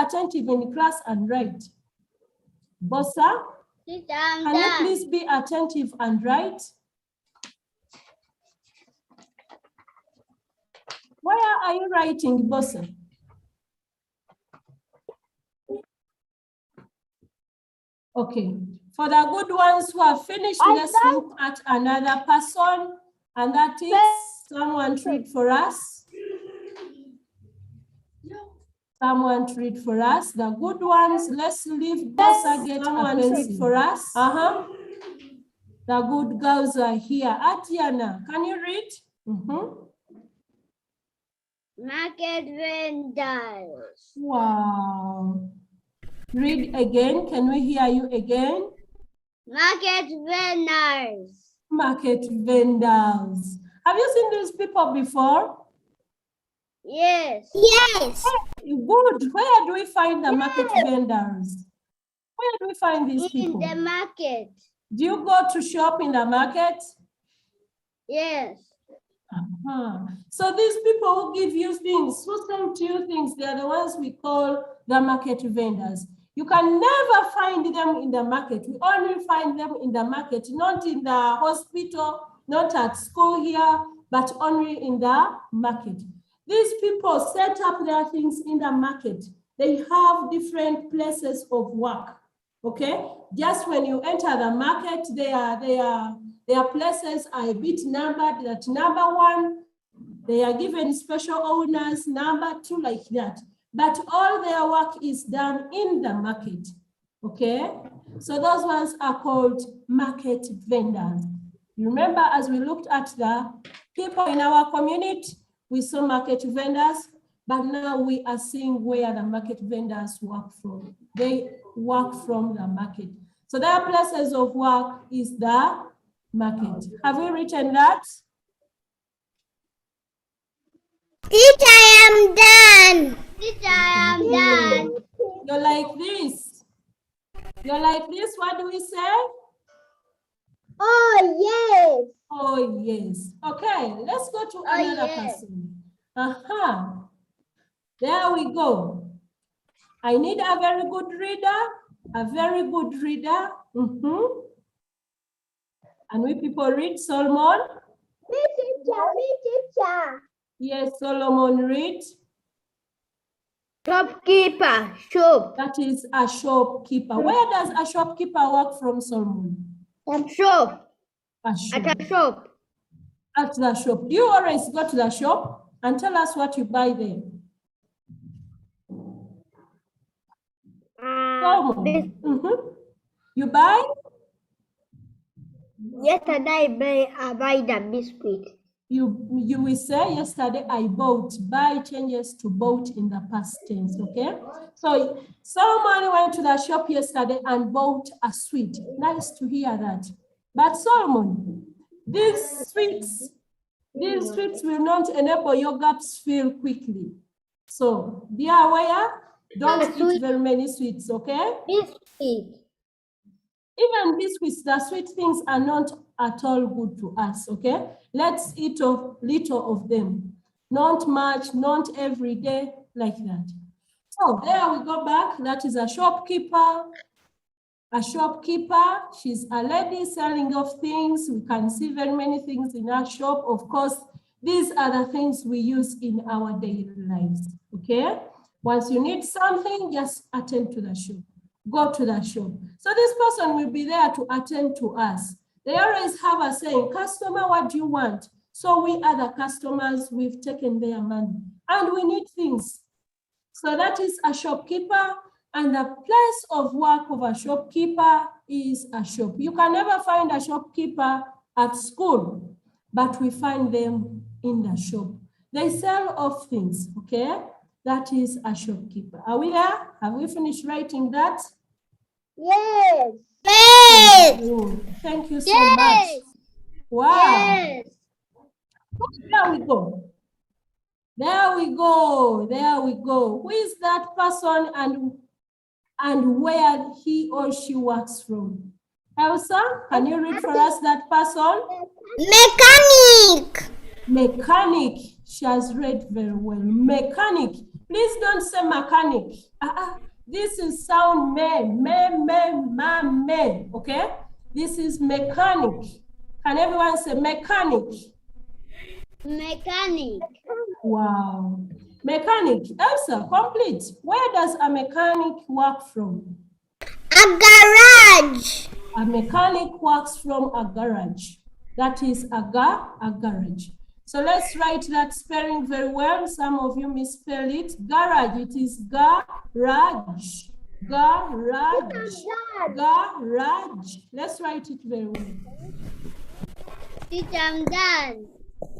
attentive in class and write? Bossa, can you please be attentive and write? Where are you writing, Bossa? Okay, for the good ones who have finished, let's look at another person, and that is someone to read for us. Someone to read for us. The good ones, let's leave Bossa get someone to read for us. The good girls are here. Atiana, can you read? Market vendors. Wow. Read again. Can we hear you again? Market vendors. Market vendors. Have you seen these people before? Yes. Yes. Good. Where do we find the market vendors? Where do we find these people? In the market. Do you go to shop in the market? Yes. So these people who give you things, who sell to you things, they are the ones we call the market vendors. You can never find them in the market. We only find them in the market, not in the hospital, not at school here, but only in the market. These people set up their things in the market. They have different places of work, okay? Just when you enter the market, their places are a bit numbered, that number 1, they are given special owners, number 2, like that. But all their work is done in the market, okay? So those ones are called market vendors. You remember as we looked at the people in our community, we saw market vendors, but now we are seeing where the market vendors work from. They work from the market. So their places of work is the market. Have we written that? Teacher, I am done. Teacher, I am done. You're like this. You're like this. What do we say? Oh, yes. Oh, yes. Okay, let's go to another person. There we go. I need a very good reader. A very good reader. And we people read Solomon? Me, teacher. Yes, Solomon read. Shopkeeper. Shop. That is a shopkeeper. Where does a shopkeeper work from, Solomon? Shop. A shop. At a shop. At the shop. Do you always go to the shop and tell us what you buy there? You buy? Yesterday I buy the biscuit. You will say yesterday I bought. Buy changes to bought in the past tense, okay? So Solomon went to the shop yesterday and bought a sweet. Nice to hear that. But Solomon, these sweets will not enable your gaps fill quickly. So be aware, don't eat very many sweets, okay? Biscuit. Even biscuits, the sweet things are not at all good to us, okay? Let's eat a little of them. Not much, not every day, like that. So there we go back. That is a shopkeeper. A shopkeeper, she's a lady selling off things. We can see very many things in our shop. Of course, these are the things we use in our daily lives, okay? Once you need something, just attend to the shop. Go to the shop. So this person will be there to attend to us. They always have a saying, customer, what do you want? So we are the customers, we've taken their money and we need things. So that is a shopkeeper, and the place of work of a shopkeeper is a shop. You can never find a shopkeeper at school, but we find them in the shop. They sell off things, okay? That is a shopkeeper. Are we there? Have we finished writing that? Yes. Thank you so much. Wow. Yes. There we go. There we go. There we go. Who is that person and where he or she works from? Elsa, can you read for us that person? Mechanic. Mechanic. She has read very well. Mechanic. Please don't say mechanic. This is sound me, okay? This is mechanic. Can everyone say mechanic? Mechanic. Wow. Mechanic. Elsa, complete. Where does a mechanic work from? A garage. A mechanic works from a garage. That is a garage. So let's write that spelling very well. Some of you misspell it. Garage, it is garage. Garage. Garage. Let's write it very well. Teacher, I'm done.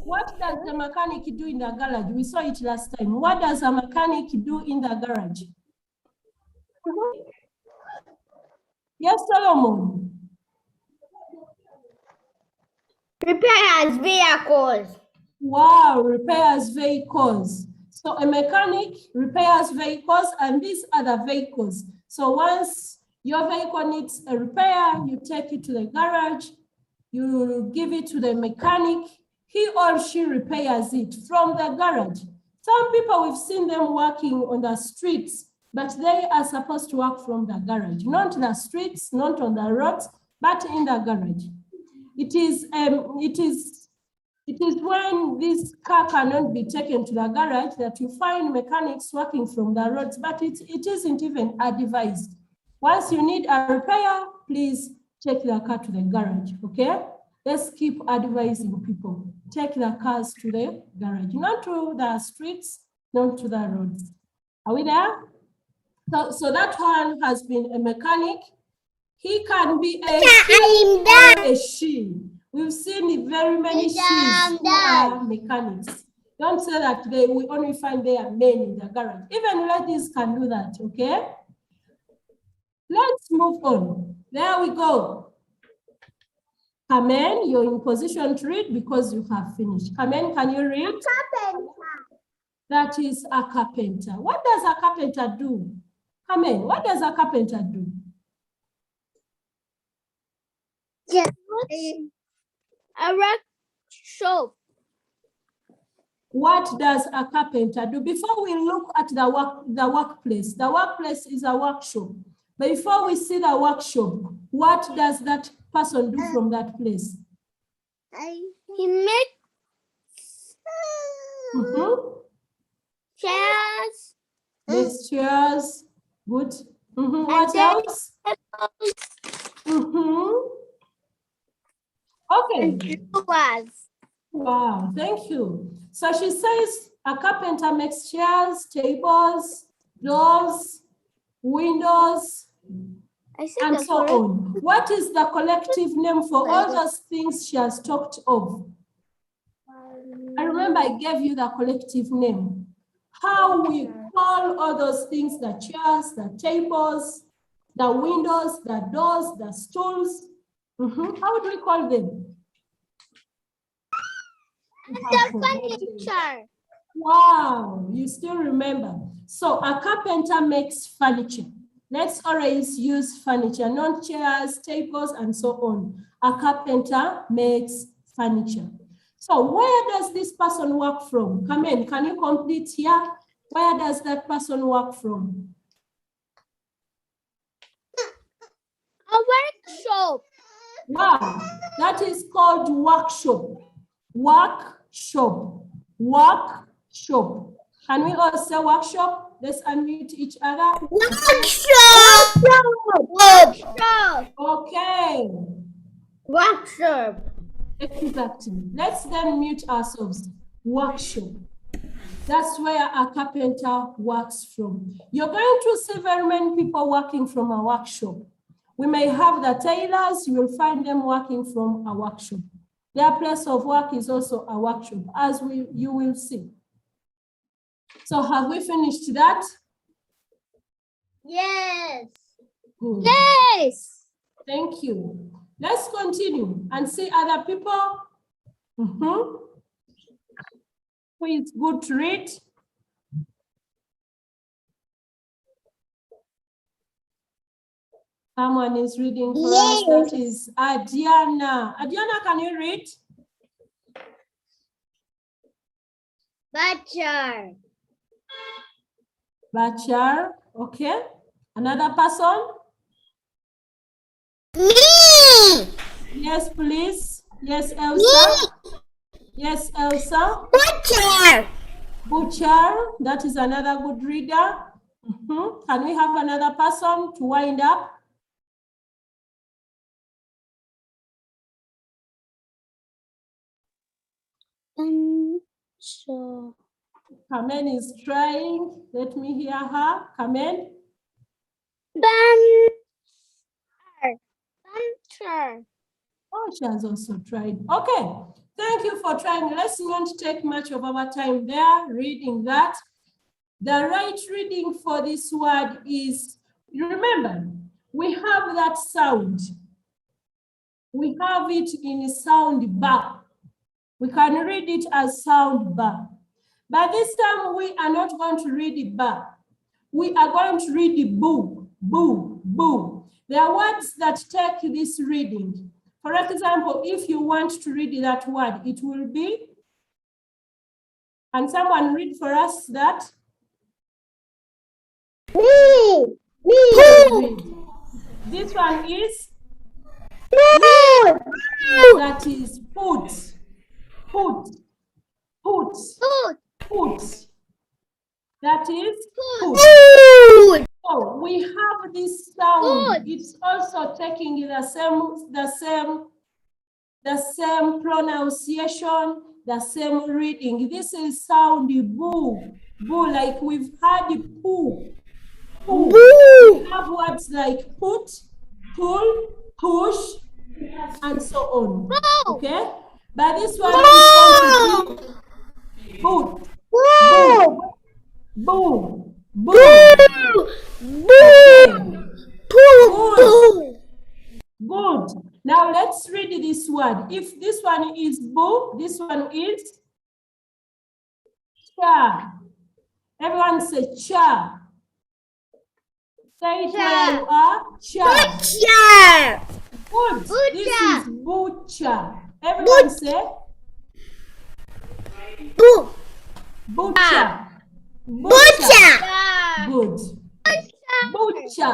What does the mechanic do in the garage? We saw it last time. What does a mechanic do in the garage? Yes, Solomon. Repairs vehicles. Wow, repairs vehicles. So a mechanic repairs vehicles, and these are the vehicles. So once your vehicle needs a repair, you take it to the garage, you give it to the mechanic, he or she repairs it from the garage. Some people, we've seen them working on the streets, but they are supposed to work from the garage, not the streets, not on the roads, but in the garage. It is when this car cannot be taken to the garage that you find mechanics working from the roads, but it isn't even advised. Once you need a repair, please take the car to the garage, okay? Let's keep advising people. Take the cars to the garage, not to the streets, not to the roads. Are we there? So that one has been a mechanic. He can be a he or a she. We've seen very many she's who are mechanics. Don't say that we only find they are men in the garage. Even ladies can do that, okay? Let's move on. There we go. Carmen, you're in position to read because you have finished. Carmen, can you read? Carpenter. That is a carpenter. What does a carpenter do? Carmen, what does a carpenter do? Yes. A workshop. What does a carpenter do? Before we look at the workplace is a workshop. But before we see the workshop, what does that person do from that place? He makes chairs. Makes chairs. Good. What else? Okay. Wow, thank you. So she says a carpenter makes chairs, tables, doors, windows, and so on. What is the collective name for all those things she has talked of? I remember I gave you the collective name. How we call all those things, the chairs, the tables, the windows, the doors, the stools. How do we call them? The furniture. Wow, you still remember. So a carpenter makes furniture. Let's always use furniture, not chairs, tables, and so on. A carpenter makes furniture. So where does this person work from? Come in, can you complete here? Where does that person work from? A workshop. Wow, that is called workshop. Workshop. Workshop. Can we all say workshop? Let's unmute each other. Workshop. Workshop. Okay. Workshop. Exactly. Let's then mute ourselves. Workshop. That's where a carpenter works from. You're going to see very many people working from a workshop. We may have the tailors, you will find them working from a workshop. Their place of work is also a workshop, as you will see. So have we finished that? Yes. Good. Yes. Thank you. Let's continue and see other people. Who is good to read? Someone is reading for us. That is Adiana. Adiana, can you read? Butcher. Butcher. Okay. Another person? Me. Yes, please. Yes, Elsa. Yes, Elsa. Butcher. Butcher. That is another good reader. Can we have another person to wind up? So. Carmen is trying. Let me hear her. Carmen. Buncher. Oh, she has also tried. Okay. Thank you for trying. Let's not take much of our time there reading that. The right reading for this word is, you remember, we have that sound. We have it in sound bar. We can read it as sound bar. But this time we are not going to read it bar. We are going to read the boo, boo, boo. There are words that take this reading. For example, if you want to read that word, it will be, and someone read for us that. Me. Read. This one is, that is put, put, put, put. That is put. Food. So we have this sound. It's also taking the same pronunciation, the same reading. This is sound boo, boo, like we've had poo, poo. We have words like put, pull, push, and so on. Okay? But this one is going to be boot, boo, boo, boo. Okay. Good. Good. Now let's read this word. If this one is boo, this one is cha. Everyone say cha. Say it where you are. Cha. Butcher. Good. This is butcher. Everyone say butcher. Butcher. Good. Butcher. Butcher.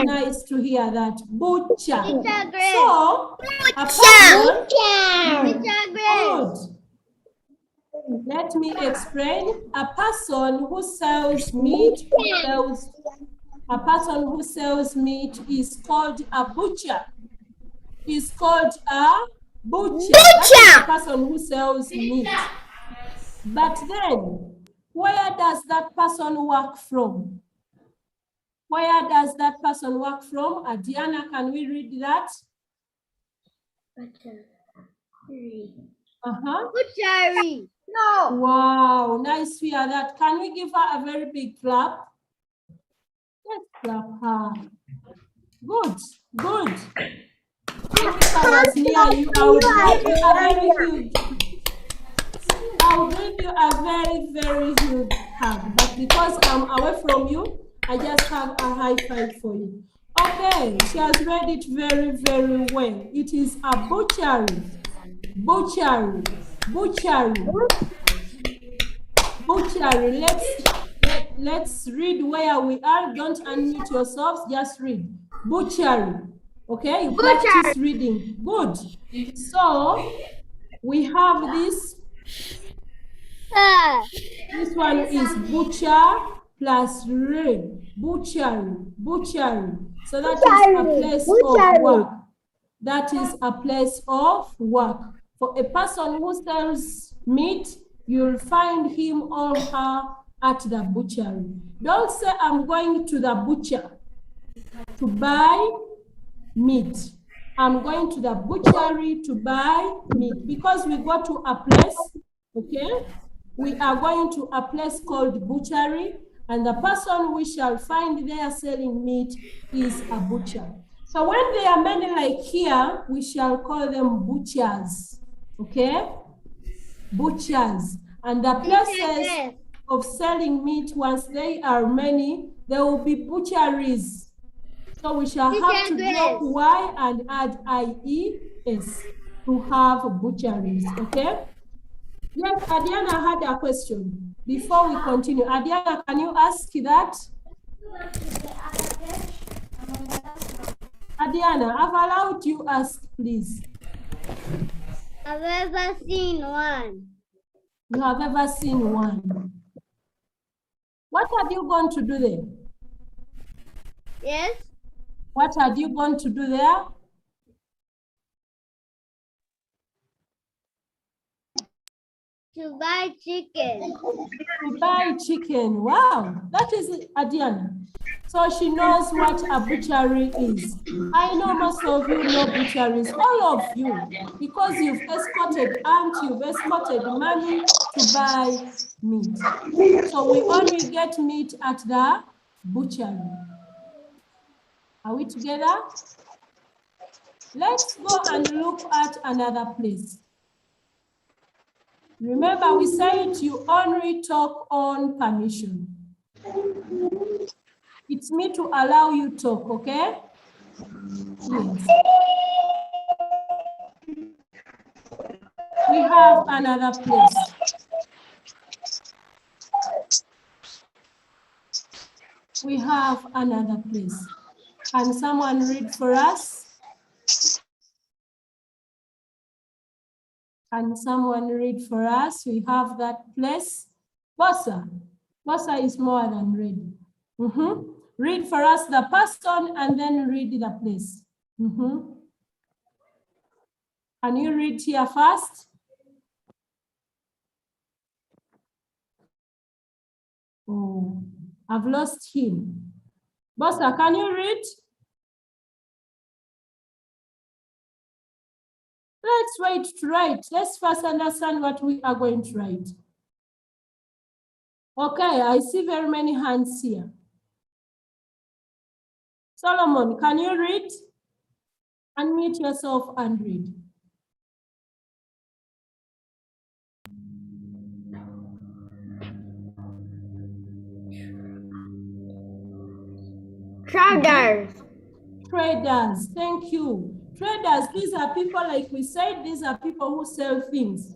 Nice to hear that. Butcher. Butcher. So, a person. Butcher. Good. Let me explain. A person who sells meat, a person who sells meat is called a butcher. Is called a butcher. That's a person who sells meat. But then, where does that person work from? Where does that person work from? Diana, can we read that? Butchery. No. Wow, nice to hear that. Can we give her a very big clap? Let's clap her. Good, good. If I was near you, I would give you a very huge. I will give you a very, very huge hug. But because I'm away from you, I just have a high five for you. Okay, she has read it very, very well. It is a butchery. Butchery. Butchery. Butchery. Let's read where we are. Don't unmute yourselves. Just read. Butchery. Okay, you practice reading. Good. So we have this. This one is butcher plus re. Butchery. Butchery. So that is a place of work. That is a place of work. For a person who sells meat, you'll find him or her at the butchery. Don't say, I'm going to the butcher to buy meat. I'm going to the butchery to buy meat, because we go to a place, okay? We are going to a place called butchery, and the person we shall find there selling meat is a butcher. So when they are many like here, we shall call them butchers, okay? Butchers. And the places of selling meat, once they are many, there will be butcheries. So we shall have to drop Y and add IES to have butcheries, okay? Yes, Adiana had a question. before we continue. Adiana, can you ask that? Adiana, I've allowed you ask, please. I've ever seen one. You have ever seen one. What are you going to do there? Yes. What are you going to do there? To buy chicken. To buy chicken. Wow, that is Adiana. So she knows what a butchery is. I know most of you know butcheries, all of you, because you've escorted aunt, you've escorted mommy to buy meat. So we only get meat at the butchery. Are we together? Let's go and look at another place. Remember, we said you only talk on permission. It's me to allow you talk, okay? Yes. We have another place. We have another place. Can someone read for us? Can someone read for us? We have that place. Bossa. Bossa is more than ready. Read for us the person and then read the place. Can you read here first? Oh, I've lost him. Bossa, can you read? Let's wait to write. Let's first understand what we are going to write. Okay, I see very many hands here. Solomon, can you read? Unmute yourself and read. Traders. Traders, thank you. Traders, these are people, like we said, these are people who sell things.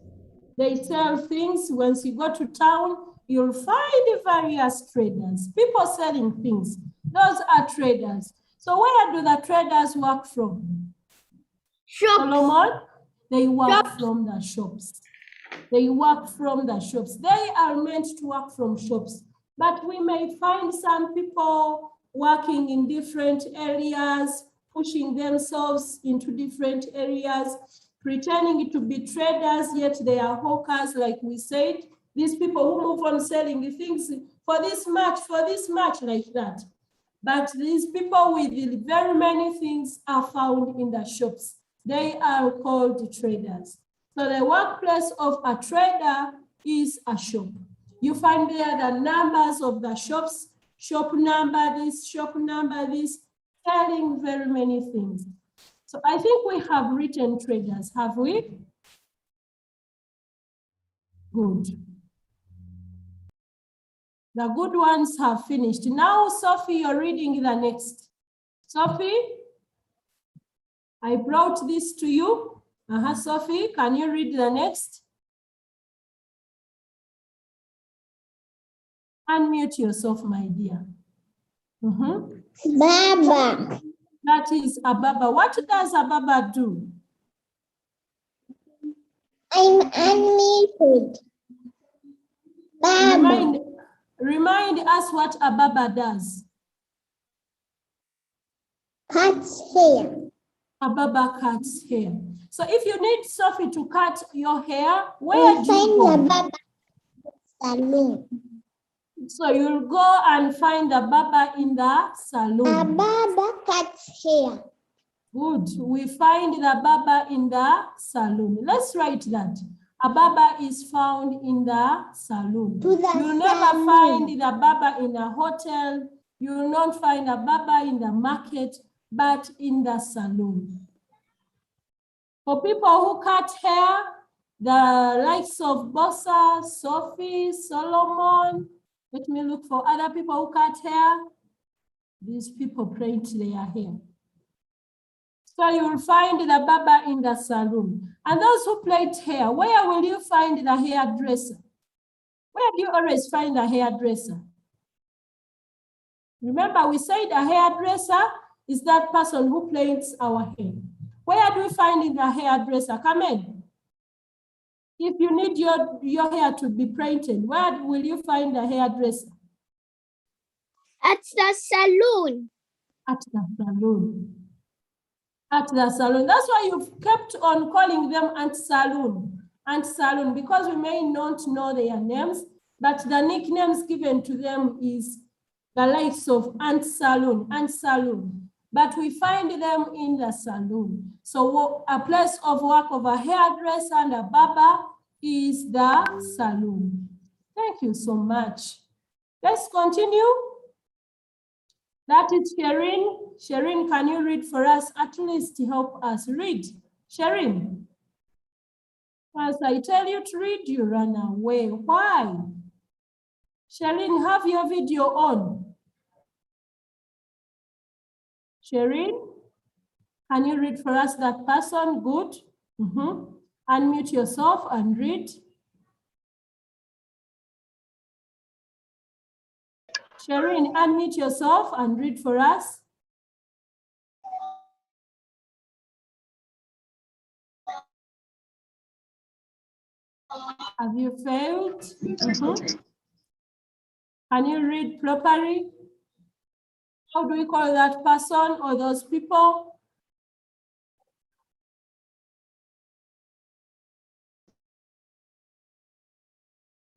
They sell things. Once you go to town, you'll find various traders, people selling things. Those are traders. So where do the traders work from? Shops. Solomon, they work from the shops. They work from the shops. They are meant to work from shops. But we may find some people working in different areas, pushing themselves into different areas, pretending to be traders, yet they are hawkers, like we said. These people who move on selling things for this much, like that. But these people with very many things are found in the shops. They are called traders. So the workplace of a trader is a shop. You find there the numbers of the shops, shop number this, selling very many things. So I think we have written traders, have we? Good. The good ones have finished. Now, Sophie, you're reading the next. Sophie, I brought this to you. Sophie, can you read the next? Unmute yourself, my dear. Baba. That is a baba. What does a baba do? I'm unmuted. Baba. Remind us what a baba does. Cuts hair. A baba cuts hair. So if you need Sophie to cut your hair, where do you go? Find the Baba salon. So you'll go and find the baba in the A salon. Baba cuts hair. Good. We find the baba in the salon. Let's write that. A baba is found in the salon. You'll never find the baba in a hotel. You will not find a baba in the market, but in the salon. For people who cut hair, the likes of Bossa, Sophie, Solomon, let me look for other people who cut hair. These people plait their hair. So you will find the barber in the salon. And those who plait hair, where will you find the hairdresser? Where do you always find a hairdresser? Remember, we said a hairdresser is that person who plaits our hair. Where do we find a hairdresser? Come in. If you need your hair to be painted, where will you find a hairdresser? At the salon. At the salon. At the salon. That's why you've kept on calling them Aunt Saloon. Aunt Saloon, because we may not know their names, but the nicknames given to them is the likes of Aunt Saloon, Aunt Saloon. But we find them in the saloon. So a place of work of a hairdresser and a barber is the saloon. Thank you so much. Let's continue. That is Sherin. Sherin, can you read for us? At least help us read. Sherin. As I tell you to read, you run away. Why? Sherin, have your video on. Sherin, can you read for us that person? Good. Unmute yourself and read. Sherin, unmute yourself and read for us. Have you failed? Can you read properly? How do we call that person or those people?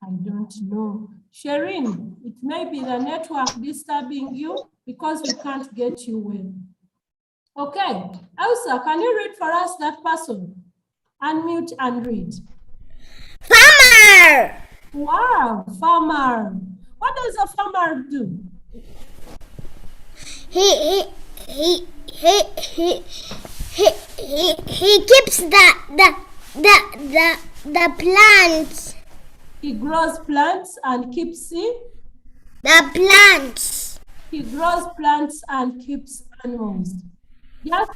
I don't know. Sherin, it may be the network disturbing you because we can't get you well. Okay, Elsa, can you read for us that person? Unmute and read. Farmer. Wow, farmer. What does a farmer do? He keeps the plants. He grows plants and keeps The plants. He grows plants and keeps animals. Just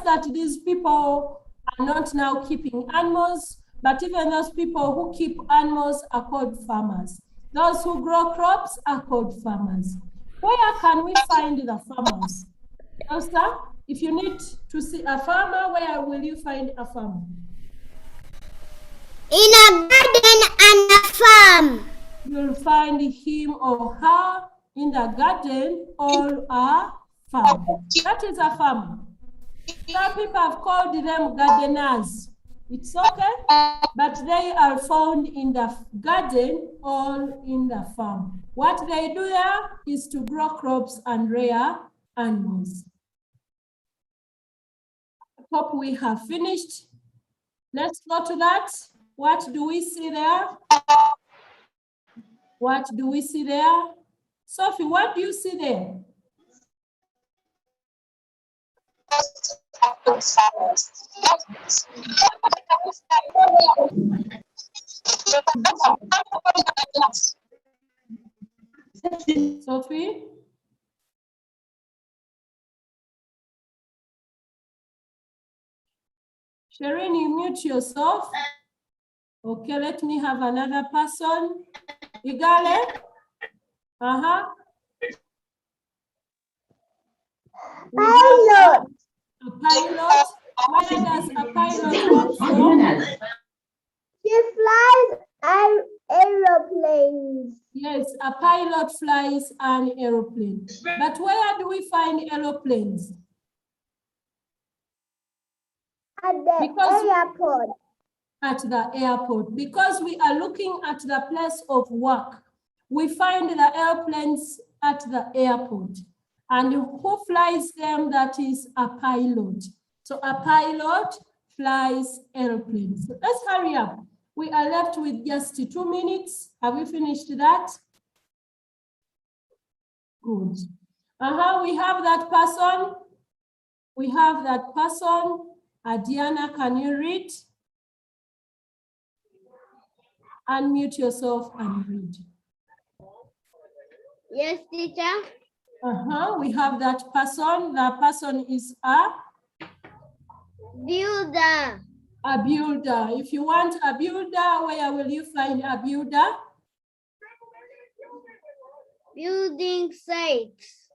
that these people are not now keeping animals, but even those people who keep animals are called farmers. Those who grow crops are called farmers. Where can we find the farmers? Elsa, if you need to see a farmer, where will you find a farmer? In a garden and a farm. You'll find him or her in the garden or a farm. That is a farmer. Some people have called them gardeners. It's okay, but they are found in the garden or in the farm. What they do there is to grow crops and rear animals. I hope we have finished. Let's go to that. What do we see there? What do we see there? Sophie, what do you see there? Sophie? Sherin, you mute yourself. Okay, let me have another person. Igale? Pilot. A pilot. Where does a pilot work from? She flies aeroplanes. Yes, a pilot flies an aeroplane. But where do we find aeroplanes? At the airport. At the airport. Because we are looking at the place of work, we find the airplanes at the airport. And who flies them? That is a pilot. So a pilot flies airplanes. So let's hurry up. We are left with just 2 minutes. Have we finished that? Good. We have that person. We have that person. Diana, can you read? Unmute yourself and read. Yes, teacher. We have that person. The person is a builder. A builder. If you want a builder, where will you find a builder? Building sites.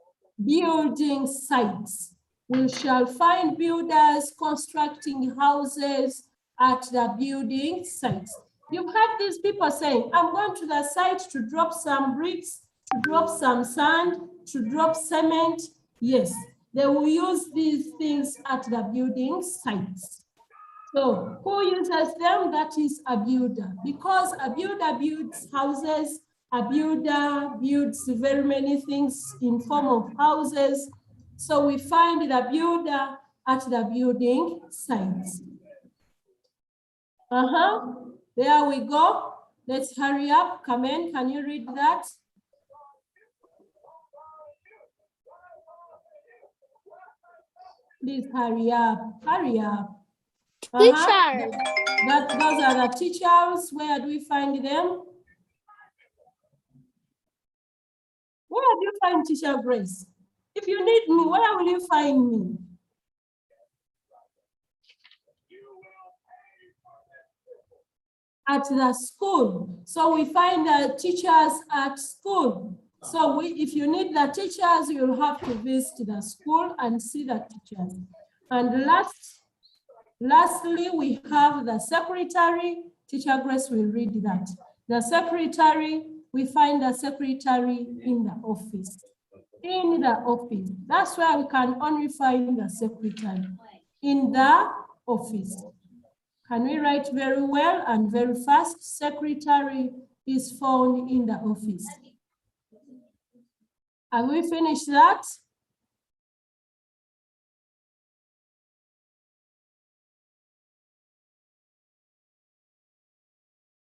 Building sites. We shall find builders constructing houses at the building sites. You've had these people saying, I'm going to the site to drop some bricks, to drop some sand, to drop cement. Yes, they will use these things at the building sites. So who uses them? That is a builder, because a builder builds houses, a builder builds very many things in form of houses. So we find the builder at the building sites. There we go. Let's hurry up. Carmen, can you read that? Please hurry up. Hurry up. Teacher. Those are the teachers. Where do we find them? Where do you find Teacher Grace? If you need me, where will you find me? At the school. So we find the teachers at school. So if you need the teachers, you'll have to visit the school and see the teachers. And lastly, we have the secretary. Teacher Grace will read that. The secretary, we find the secretary in the office. In the office. That's where we can only find the secretary. In the office. Can we write very well and very fast? Secretary is found in the office. Have we finished that?